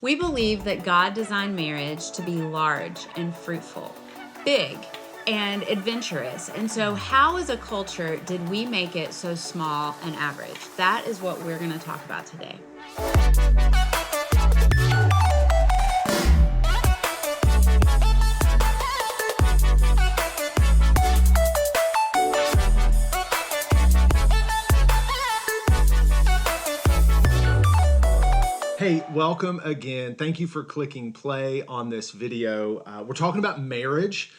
We believe that God designed marriage to be large and fruitful, big and adventurous. And so how as a culture did we make it so small and average? That is what we're going to talk about today. Hey, welcome again. Thank you for clicking play on this video. We're talking about marriage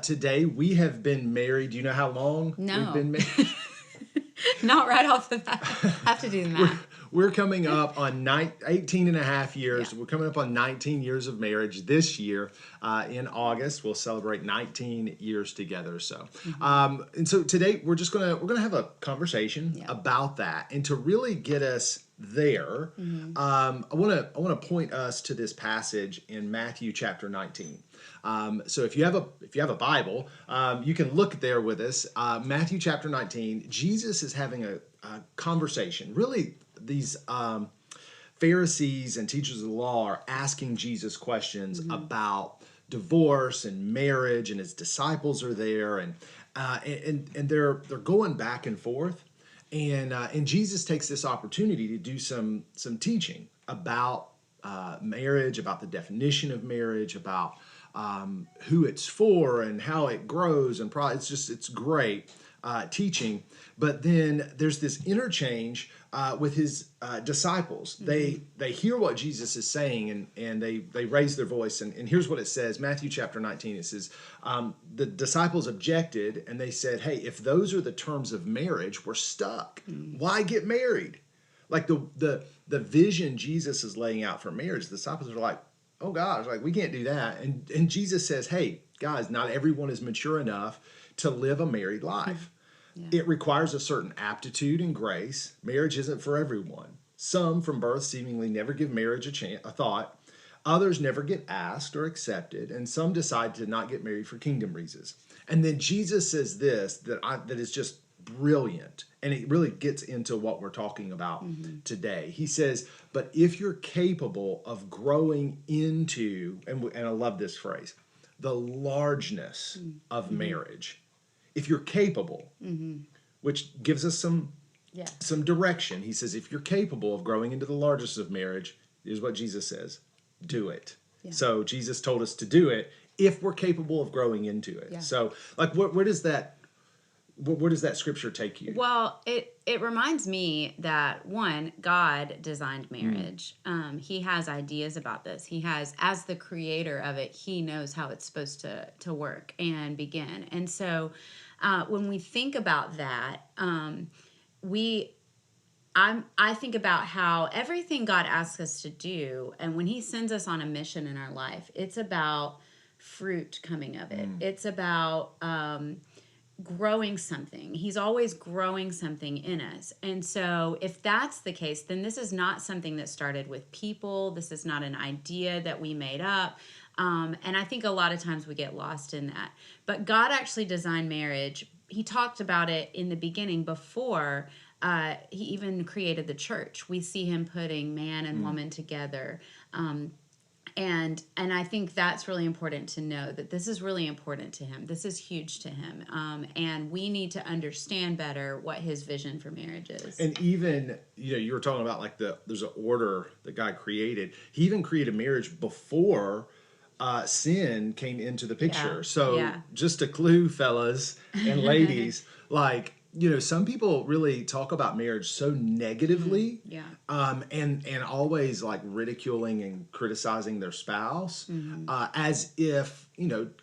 today. We have been married. Do you know how long we've been married? Not right off the bat. Have to do the math. We're coming up on 18 and a half years. Yeah. We're coming up on 19 years of marriage this year. In August, we'll celebrate 19 years together. And so today we're gonna have a conversation about that, and to really get us there, I want to point us to this passage in Matthew chapter 19. So if you have a Bible, you can look there with us. Matthew chapter 19. Jesus is having a conversation. Really, these Pharisees and teachers of the law are asking Jesus questions about divorce and marriage, and his disciples are there, and they're going back and forth. And Jesus takes this opportunity to do some teaching about marriage, about the definition of marriage, about who it's for and how it grows, and it's great teaching. But then there's this interchange with his disciples. They hear what Jesus is saying, and they raise their voice. And here's what it says, Matthew chapter 19. It says, the disciples objected, and they said, hey, if those are the terms of marriage, we're stuck. Why get married? Like the vision Jesus is laying out for marriage, the disciples are like, oh gosh, like we can't do that. And Jesus says, hey, guys, not everyone is mature enough to live a married life. Yeah. It requires a certain aptitude and grace. Marriage isn't for everyone. Some from birth seemingly never give marriage a thought. Others never get asked or accepted. And some decide to not get married for kingdom reasons. And then Jesus says this that is just brilliant. And it really gets into what we're talking about today. He says, but if you're capable of growing into, and I love this phrase, the largeness of marriage, if you're capable, which gives us some direction. He says, if you're capable of growing into the largest of marriage, is what Jesus says, do it. Yeah. So Jesus told us to do it if we're capable of growing into it. Yeah. So like, where does that scripture take you? Well, it reminds me that, one, God designed marriage. He has ideas about this. He has, as the creator of it, he knows how it's supposed to work and begin. And so when we think about that, I think about how everything God asks us to do, and when he sends us on a mission in our life, it's about fruit coming of it. It's about growing something. He's always growing something in us. And so if that's the case, then this is not something that started with people. This is not an idea that we made up. And I think a lot of times we get lost in that. But God actually designed marriage. He talked about it in the beginning before he even created the church. We see him putting man and woman together. And I think that's really important to know, that this is really important to him. This is huge to him. And we need to understand better what his vision for marriage is. And even, you were talking about like there's an order that God created. He even created marriage before sin came into the picture. Yeah. So just a clue, fellas and ladies, like, some people really talk about marriage so negatively, and always like ridiculing and criticizing their spouse, as if,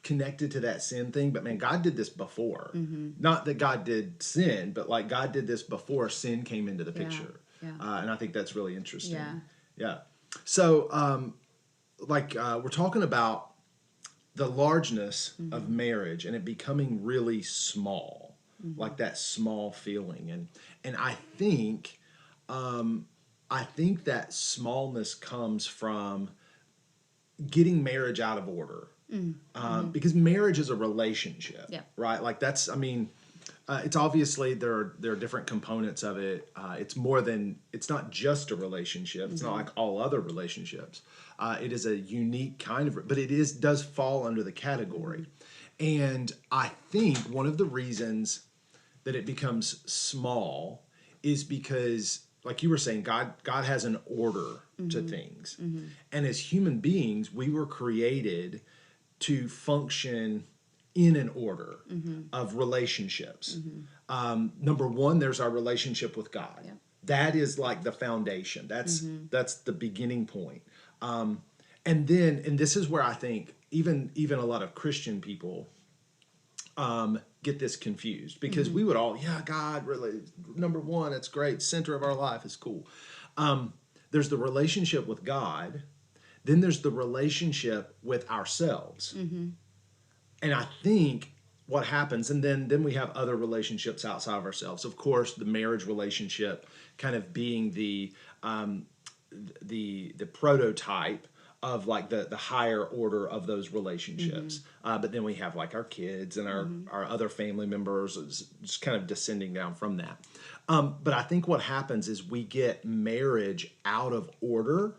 connected to that sin thing. But man, God did this before. Not that God did sin, but like God did this before sin came into the picture. And I think that's really interesting. Yeah. So, we're talking about the largeness of marriage and it becoming really small. Like that small feeling, and I think that smallness comes from getting marriage out of order, because marriage is a relationship, right? Like it's obviously there are different components of it. It's not just a relationship. It's not like all other relationships. It is a unique kind of, but does fall under the category. And I think one of the reasons that it becomes small is because, like you were saying, God has an order to things. And as human beings, we were created to function in an order of relationships. Number one, there's our relationship with God. Yeah. That is like the foundation. That's the beginning point. And this is where I think even a lot of Christian people get this confused, because we would all, God, really, number one, it's great. Center of our life is cool. There's the relationship with God. Then there's the relationship with ourselves. And I think what happens, and then we have other relationships outside of ourselves. Of course, the marriage relationship kind of being the prototype of like the higher order of those relationships. But then we have like our kids and our other family members, just kind of descending down from that. But I think what happens is we get marriage out of order.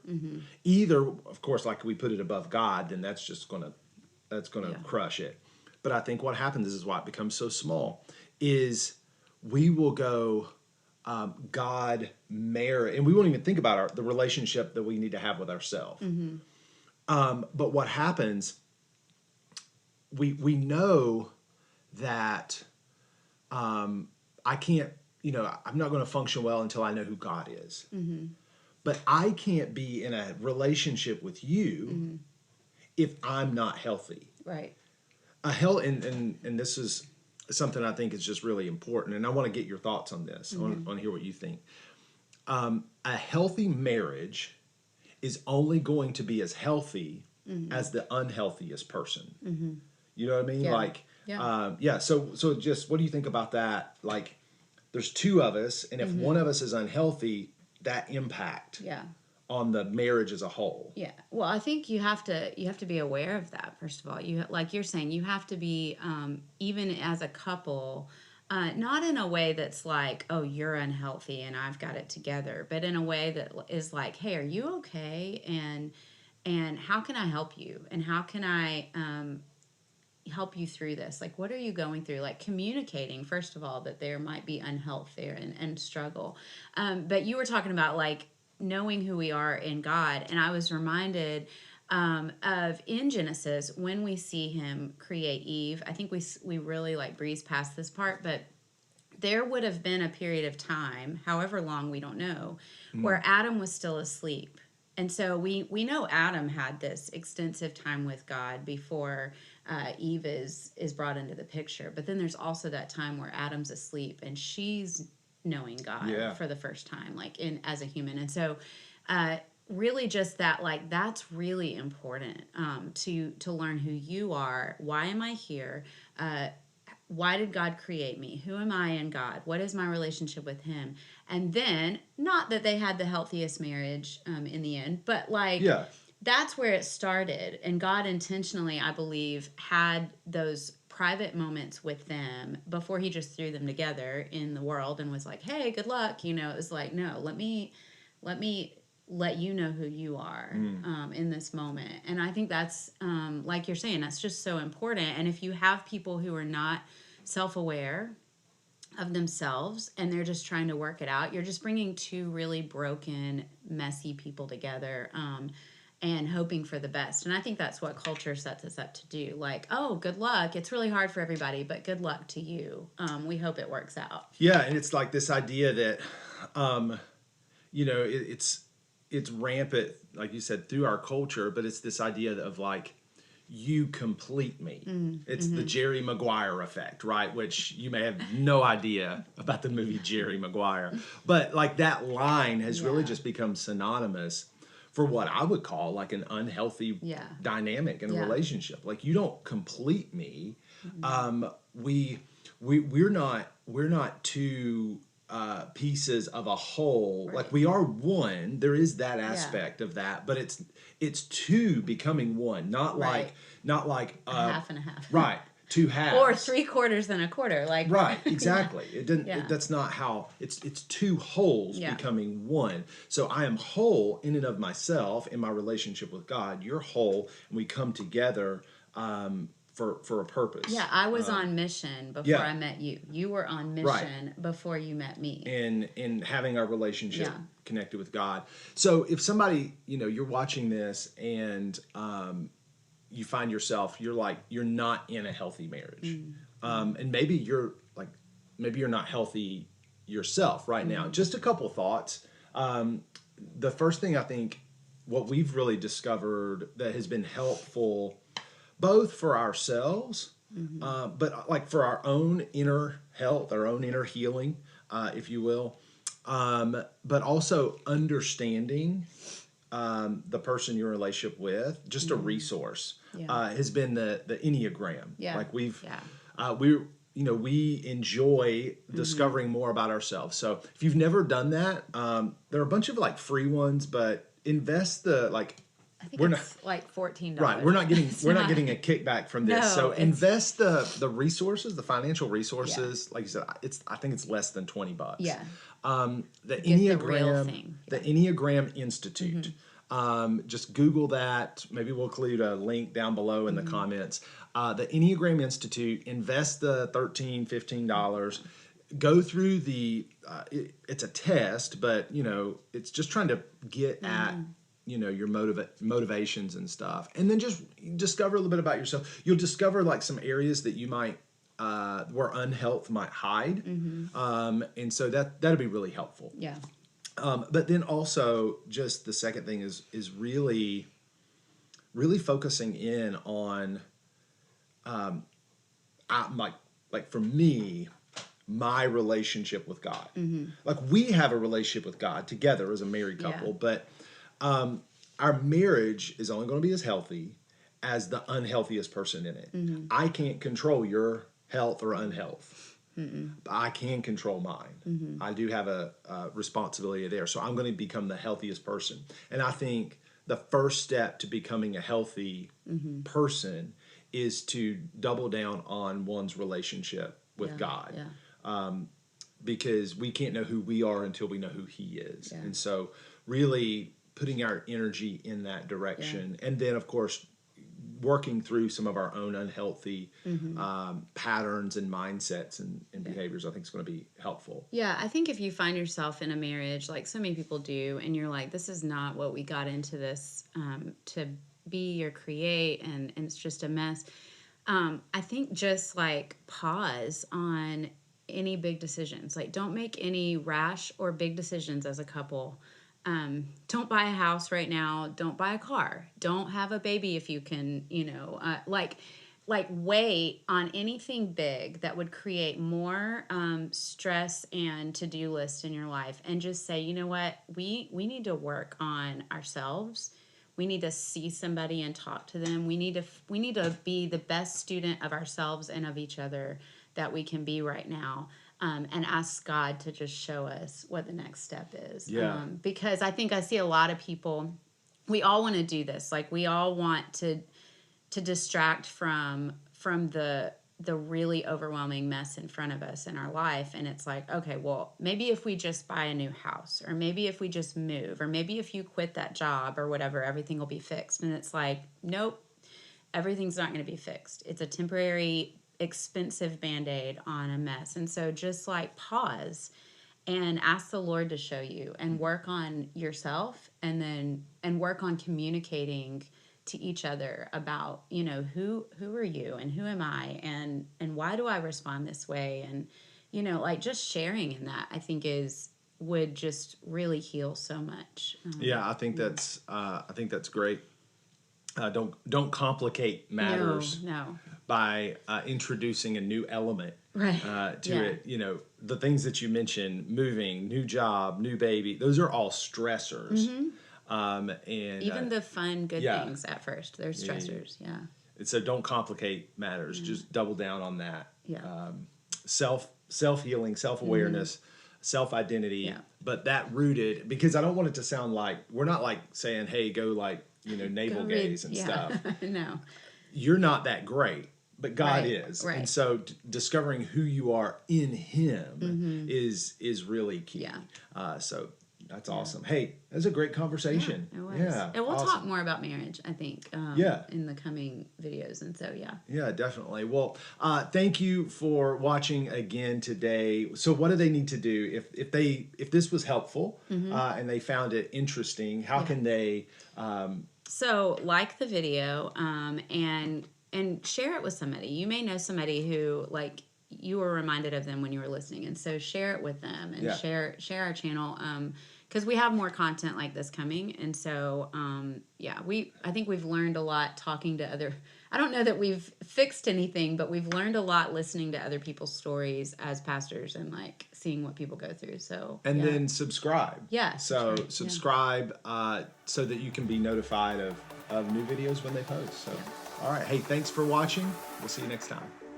Either, of course, like we put it above God, then that's going to crush it. But I think what happens is why it becomes so small is we will go God, marriage, and we won't even think about the relationship that we need to have with ourselves. But what happens, we know that I can't, I'm not going to function well until I know who God is. But I can't be in a relationship with you if I'm not healthy. Right. And this is something I think is just really important, and I want to get your thoughts on this. I want to hear what you think. A healthy marriage is only going to be as healthy as the unhealthiest person. You know what I mean? Yeah. So just what do you think about that? Like, there's two of us, and if one of us is unhealthy, that impact on the marriage as a whole. Yeah. Well, I think you have to be aware of that. First of all, like you're saying, you have to be even as a couple. Not in a way that's like, oh, you're unhealthy and I've got it together, but in a way that is like, hey, are you okay? And how can I help you? And how can I help you through this? Like, what are you going through? Like, communicating, first of all, that there might be unhealth there and struggle. But you were talking about like knowing who we are in God. And I was reminded of in Genesis, when we see him create Eve. I think we really like breeze past this part, but there would have been a period of time, however long, we don't know, where Adam was still asleep. And so we know Adam had this extensive time with God before Eve is brought into the picture. But then there's also that time where Adam's asleep and she's knowing God for the first time, like as a human. And so really just that, like, that's really important to learn who you are. Why am I here? Why did God create me? Who am I in God? What is my relationship with him? And then, not that they had the healthiest marriage in the end, but like, that's where it started. And God intentionally, I believe, had those private moments with them before he just threw them together in the world and was like, hey, good luck. It was like, no, let me let you know who you are in this moment. And I think that's, like you're saying, that's just so important. And if you have people who are not self-aware of themselves and they're just trying to work it out, you're just bringing two really broken, messy people together and hoping for the best. And I think that's what culture sets us up to do. Like, oh, good luck. It's really hard for everybody, but good luck to you. We hope it works out. Yeah, and it's like this idea that, it's rampant, like you said, through our culture, but it's this idea of like, you complete me. It's the Jerry Maguire effect, right? Which you may have no idea about the movie Jerry Maguire. But like that line has really just become synonymous for what I would call like an unhealthy dynamic in a relationship. Like, you don't complete me. We're not two pieces of a whole. Right. Like, we are one. There is that aspect of that, but it's two becoming one, not like a half and a half. Right. two halves. Or 3/4 and a quarter. Like right, exactly. It didn't. Yeah. That's not how. It's two wholes becoming one. So I am whole in and of myself in my relationship with God. You're whole, and we come together for a purpose. Yeah, I was on mission before I met you. You were on mission before you met me. And in having our relationship connected with God. So if somebody, you're watching this and you find yourself, you're not in a healthy marriage. And maybe you're not healthy yourself right now. Just a couple thoughts. The first thing I think what we've really discovered that has been helpful both for ourselves, but for our own inner health, our own inner healing, if you will, but also understanding the person you're in a relationship with, just a resource, has been the Enneagram. Yeah. We enjoy discovering more about ourselves. So if you've never done that, there are a bunch of free ones, but invest I think it's $14. Right, we're not getting a kickback from this. No, so invest the resources, the financial resources. Like you said, I think it's less than $20. Yeah. The Get the real thing. the Enneagram Institute. Just Google that. Maybe we'll include a link down below in the comments. The Enneagram Institute. Invest the $13, $15. Go through it's a test, but it's just trying to get at your motivations and stuff, and then just discover a little bit about yourself. You'll discover some areas that you might where unhealth might hide, and so that'll be really helpful. Yeah. But then also, just the second thing is really focusing in on, for me, my relationship with God. We have a relationship with God together as a married couple, but our marriage is only going to be as healthy as the unhealthiest person in it. I can't control your health or unhealth. But I can control mine. I do have a responsibility there. So I'm going to become the healthiest person. And I think the first step to becoming a healthy person is to double down on one's relationship with God. Yeah. Because we can't know who we are until we know who He is. Yeah. And so really putting our energy in that direction. And then, of course, working through some of our own unhealthy patterns and mindsets and behaviors, I think is going to be helpful. Yeah, I think if you find yourself in a marriage, like so many people do, and you're like, this is not what we got into this to be or create, and it's just a mess. I think just pause on any big decisions. Don't make any rash or big decisions as a couple. Don't buy a house right now. Don't buy a car. Don't have a baby if you can, wait on anything big that would create more stress and to-do list in your life, and just say, you know what, we need to work on ourselves. We need to see somebody and talk to them. We need to be the best student of ourselves and of each other that we can be right now. And ask God to just show us what the next step is. Yeah. Because I think I see a lot of people, we all want to do this. We all want to distract from the really overwhelming mess in front of us in our life. And it's okay, well, maybe if we just buy a new house, or maybe if we just move, or maybe if you quit that job or whatever, everything will be fixed. And it's nope, everything's not going to be fixed. It's a temporary expensive Band-Aid on a mess. And so just pause and ask the Lord to show you, and work on yourself, and work on communicating to each other about, who are you and who am I, and why do I respond this way? And, just sharing in that, I think would just really heal so much. I think that's great. Don't complicate matters. No. By introducing a new element to it. The things that you mentioned, moving, new job, new baby, those are all stressors. And even the fun, good things at first, they're stressors. Yeah. And so don't complicate matters. Just double down on that. Yeah. Self-healing, self-awareness, self-identity. Yeah. But that rooted, because I don't want it to sound like, we're not saying, hey, go navel gaze and stuff. No. You're not that great, but God Right, is. right. And so discovering who you are in Him is really key. Yeah. So that's awesome. Hey, that was a great conversation. Yeah, it was. Yeah, And we'll awesome. talk more about marriage, I think, Yeah. in the coming videos. And so, yeah. Yeah, definitely. Well, thank you for watching again today. So, what do they need to do if this was helpful and they found it interesting? How can they? So, like the video, and share it with somebody. You may know somebody who you were reminded of them when you were listening, and so share it with them and share our channel. Because we have more content like this coming, and so I think we've learned a lot talking to other. I don't know that we've fixed anything, but we've learned a lot listening to other people's stories as pastors and seeing what people go through. So then subscribe. Yeah. So subscribe so that you can be notified of new videos when they post. So all right. Hey, thanks for watching. We'll see you next time.